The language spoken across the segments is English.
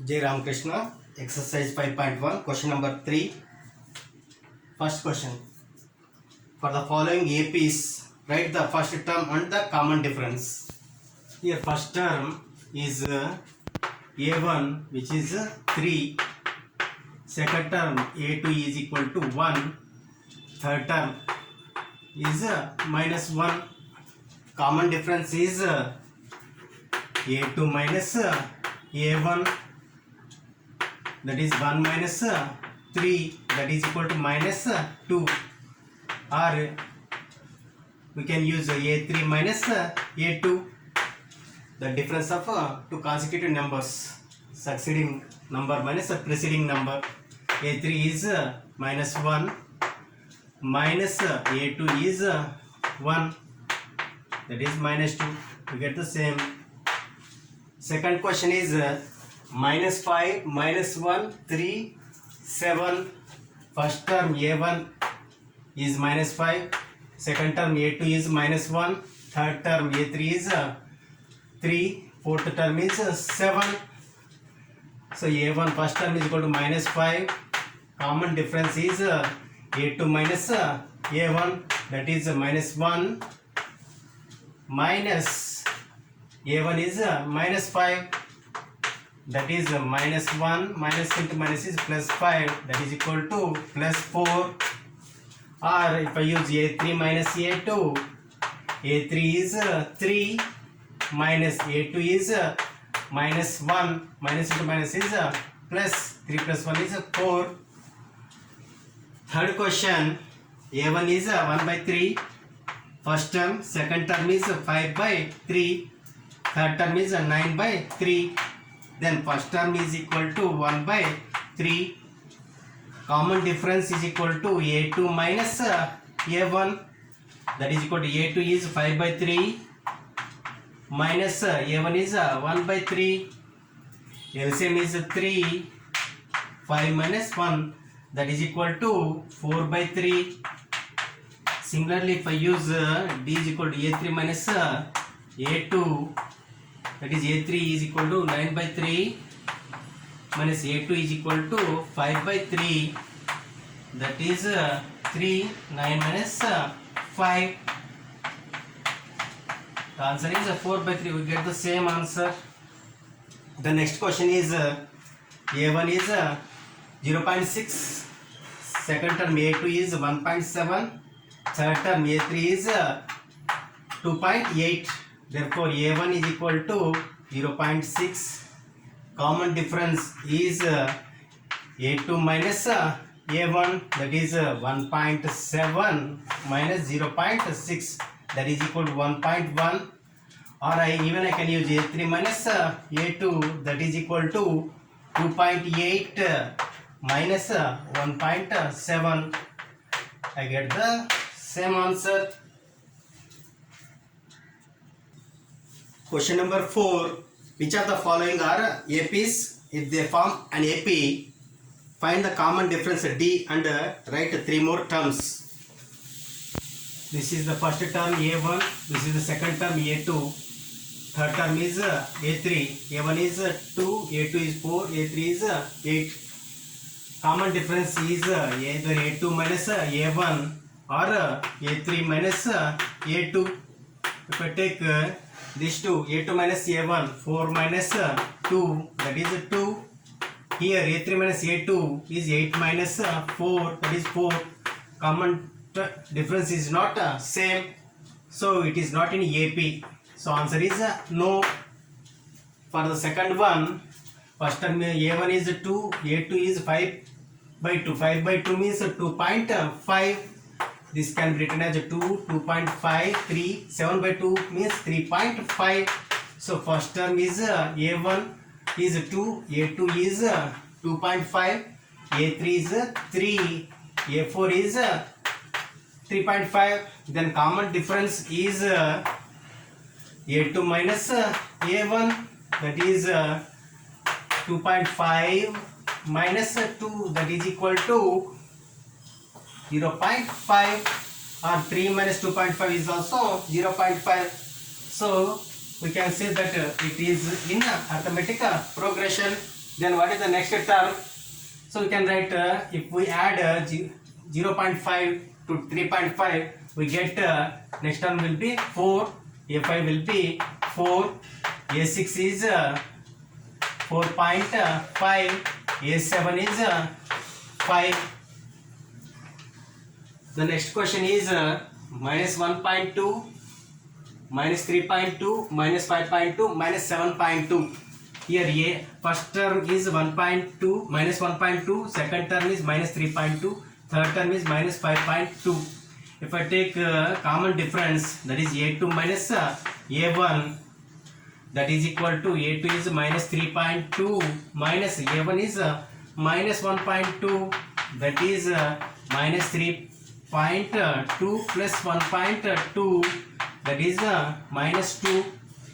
J. Ramakrishna, exercise 5.1, question number 3. First question. For the following APs, write the first term and the common difference. Here, first term is A1, which is 3. Second term A2 is equal to 1. Third term is minus 1. Common difference is A2 minus A1. That is 1 minus 3, that is equal to minus 2, or we can use A3 minus A2, the difference of two consecutive numbers, succeeding number minus a preceding number. A3 is minus 1, minus A2 is 1, that is minus 2, we get the same. Second question is minus 5, minus 1, 3, 7. First term A1 is minus 5. Second term A2 is minus 1. Third term A3 is 3. Fourth term is 7. So A1 first term is equal to minus 5. Common difference is A2 minus A1, that is minus 1. Minus A1 is minus 5. That is minus 1, minus into minus is plus 5, that is equal to plus 4. Or if I use A3 minus A2, A3 is 3, minus A2 is minus 1, minus into minus is plus 3 plus 1 is 4. Third question, A1 is 1 by 3, first term, second term is 5 by 3, third term is 9 by 3. Then first term is equal to 1 by 3. Common difference is equal to A2 minus A1, that is equal to A2 is 5 by 3 minus A1 is 1 by 3. LCM is 3. 5 minus 1, that is equal to 4 by 3. Similarly, if I use D is equal to A3 minus A2, that is A3 is equal to 9 by 3 minus A2 is equal to 5 by 3, that is 3, 9 minus 5. The answer is 4 by 3. We get the same answer. The next question is A1 is 0.6, second term A2 is 1.7, third term A3 is 2.8. Therefore, A1 is equal to 0.6. Common difference is A2 minus A1, that is 1.7 minus 0.6, that is equal to 1.1. Or I can use A3 minus A2, that is equal to 2.8 minus 1.7. I get the same answer. Question number 4. Which of the following are APs? If they form an AP, find the common difference D and write 3 more terms. This is the first term A1, this is the second term A2, third term is A3, A1 is 2, A2 is 4, A3 is 8. Common difference is either A2 minus A1 or A3 minus A2. If I take these two, A2 minus A1, 4 minus 2, that is 2. Here A3 minus A2 is 8 minus 4, that is 4. Common difference is not same, so it is not in AP. So answer is no. For the second one, first term A1 is 2, A2 is 5 by 2. 5 by 2 means 2.5. This can be written as 2, 2.5, 3, 7 by 2 means 3.5. So first term is A1 is 2, A2 is 2.5, A3 is 3, A4 is 3.5. Then common difference is A2 minus A1, that is 2.5 minus 2, that is equal to 0.5, or 3 minus 2.5 is also 0.5. So we can say that it is in arithmetic progression. Then what is the next term? So we can write if we add 0.5 to 3.5, we get next term will be 4, A5 will be 4, A6 is 4.5, A7 is 5. The next question is minus 1.2, minus 3.2, minus 5.2, minus 7.2. Here A first term is 1.2, minus 1.2, second term is minus 3.2, third term is minus 5.2. If I take common difference, that is A2 minus A1, that is equal to A2 is minus 3.2 minus A1 is minus 1.2, that is minus 3.2 plus 1.2, that is minus 2.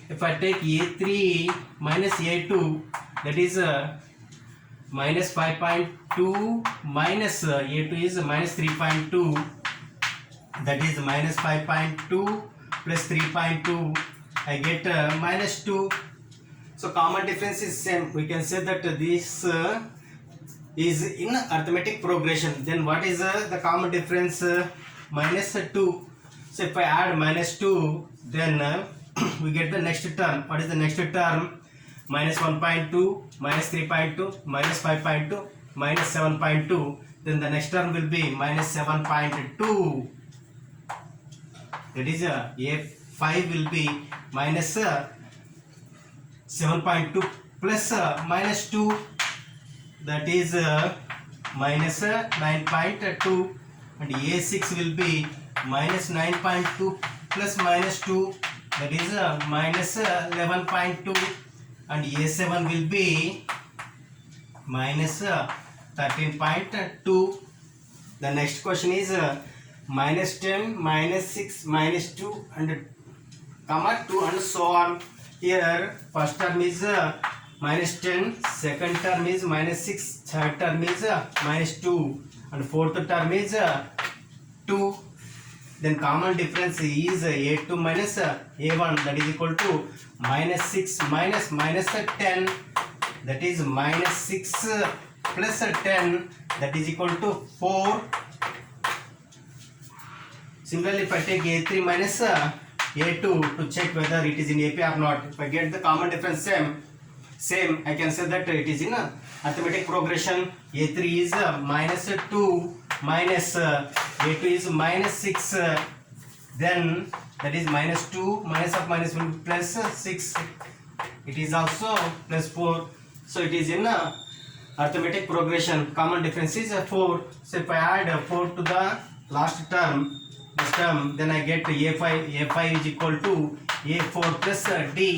If I take A3 minus A2, that is minus 5.2 minus A2 is minus 3.2, that is minus 5.2 plus 3.2, I get minus 2. So common difference is same. We can say that this is in arithmetic progression. Then what is the common difference? Minus 2. So if I add minus 2, then we get the next term. What is the next term? Minus 1.2, minus 3.2, minus 5.2, minus 7.2. Then the next term will be minus 7.2. That is A5 will be minus 7.2 plus minus 2. That is minus 9.2. And A6 will be minus 9.2 plus minus 2. That is minus 11.2. And A7 will be minus 13.2. The next question is minus 10, minus 6, minus 2 and comma 2 and so on. Here first term is minus 10, second term is minus 6, third term is minus 2 and fourth term is 2. Then common difference is A2 minus A1, that is equal to minus 6 minus 10, that is minus 6 plus 10, that is equal to 4. Similarly, if I take A3 minus A2 to check whether it is in AP or not, if I get the common difference same, I can say that it is in arithmetic progression. A3 is minus 2 minus A2 is minus 6, then that is minus 2 minus of minus will be plus 6, it is also plus 4. So it is in arithmetic progression. Common difference is 4. So if I add 4 to the last term, this term, then I get A5. A5 is equal to A4 plus D.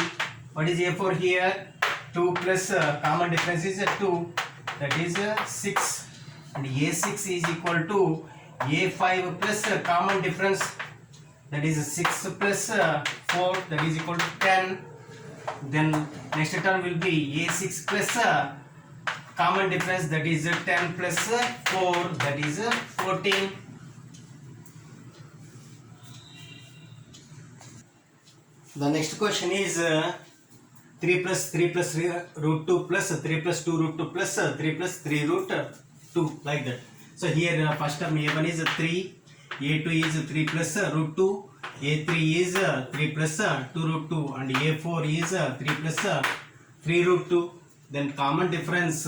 What is A4 here? 2 plus common difference is 2, that is 6. And A6 is equal to A5 plus common difference, that is 6 plus 4, that is equal to 10. Then next term will be A6 plus common difference, that is 10 plus 4, that is 14. The next question is 3 plus 3 plus root 2 plus 3 plus 2 root 2 plus 3 plus 3 root 2, like that. So here first term A1 is 3, A2 is 3 plus root 2, A3 is 3 plus 2 root 2 and A4 is 3 plus 3 root 2. Then common difference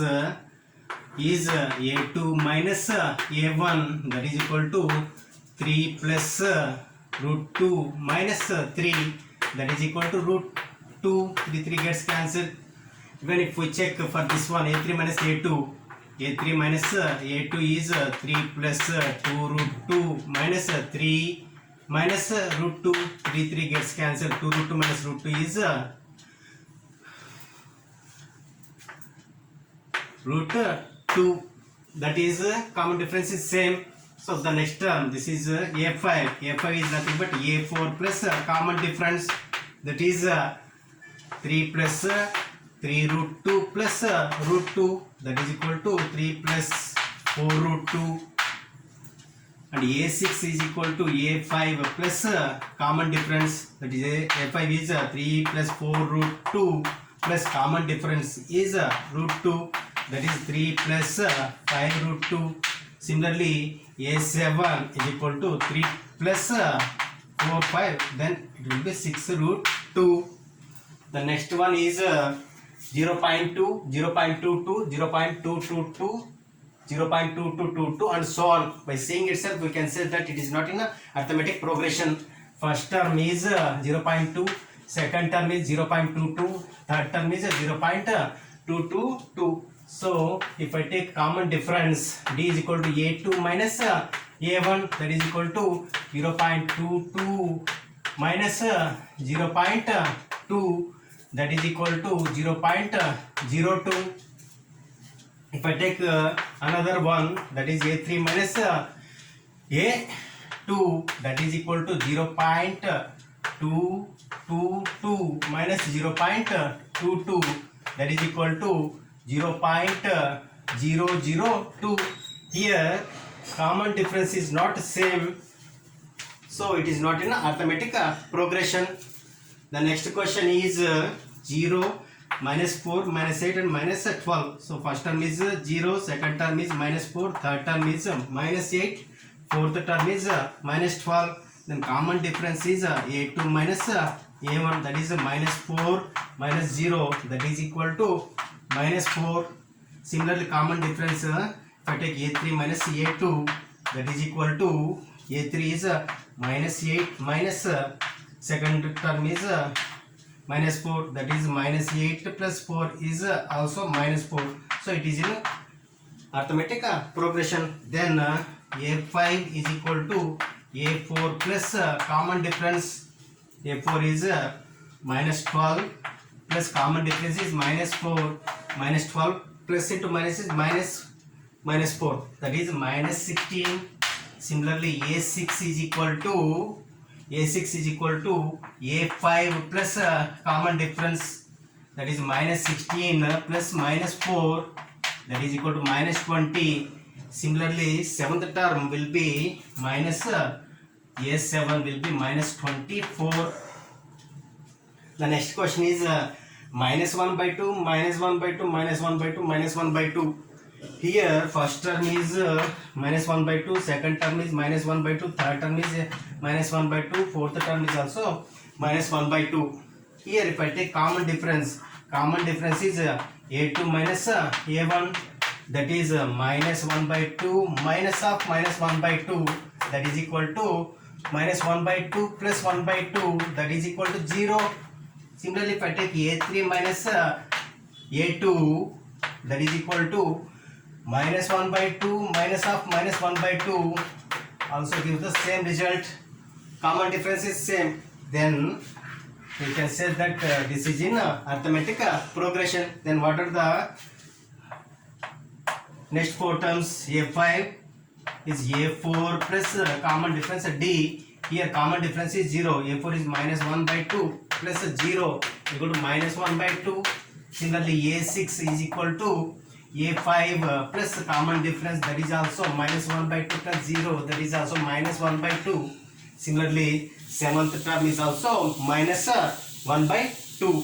is A2 minus A1, that is equal to 3 plus root 2 minus 3, that is equal to root 2. 3 gets cancelled. Even if we check for this one, A3 minus A2, A3 minus A2 is 3 plus 2 root 2 minus 3 minus root 2. 3 gets cancelled. 2 root 2 minus root 2 is root 2. That is common difference is same. So the next term, this is A5. A5 is nothing but A4 plus common difference, that is 3 plus 3 root 2 plus root 2, that is equal to 3 plus 4 root 2. And A6 is equal to A5 plus common difference, that is A5 is 3 plus 4 root 2 plus common difference is root 2, that is 3 plus 5 root 2. Similarly, a7 is equal to 3 plus 4 5, then it will be 6 root 2. The next one is 0.2, 0.22, 0.222, 0.2222 and so on. By seeing itself, we can say that it is not in a arithmetic progression. First term is 0.2, second term is 0.22, third term is 0.222. So if I take common difference, d is equal to a2 minus a1, that is equal to 0.22 minus 0.2, that is equal to 0.02. If I take another one, that is a3 minus a2, that is equal to 0.222 minus 0.22, that is equal to 0.002. Here common difference is not same, so it is not in arithmetic progression. The next question is 0, minus 4, minus 8 and minus 12. So first term is 0, second term is minus 4, third term is minus 8, fourth term is minus 12. Then common difference is a2 minus a1, that is minus 4 minus 0, that is equal to minus 4. Similarly, common difference, if I take a3 minus a2, that is equal to a3 is minus 8 minus second term is minus 4, that is minus 8 plus 4 is also minus 4. So it is in arithmetic progression. Then a5 is equal to a4 plus common difference. a4 is minus 12 plus common difference is minus 4, minus 12 plus into minus is minus 4, that is minus 16. Similarly, a6 is equal to a5 plus common difference, that is minus 16 plus minus 4, that is equal to minus 20. Similarly, seventh term will be minus a7 will be minus 24. The next question is minus 1 by 2, minus 1 by 2, minus 1 by 2, minus 1 by 2. Here first term is minus 1 by 2, second term is minus 1 by 2, third term is minus 1 by 2, fourth term is also minus 1 by 2. Here if I take common difference is a2 minus a1, that is minus 1 by 2 minus of minus 1 by 2, that is equal to minus 1 by 2 plus 1 by 2, that is equal to 0. Similarly, if I take a3 minus a2, that is equal to minus 1 by 2 minus of minus 1 by 2, also gives the same result. Common difference is same. Then we can say that this is in arithmetic progression. Then what are the next four terms? a5 is a4 plus common difference d. Here common difference is 0. a4 is minus 1 by 2 plus 0 equal to minus 1 by 2. Similarly, a6 is equal to a5 plus common difference, that is also minus 1 by 2 plus 0, that is also minus 1 by 2. Similarly, seventh term is also minus 1 by 2.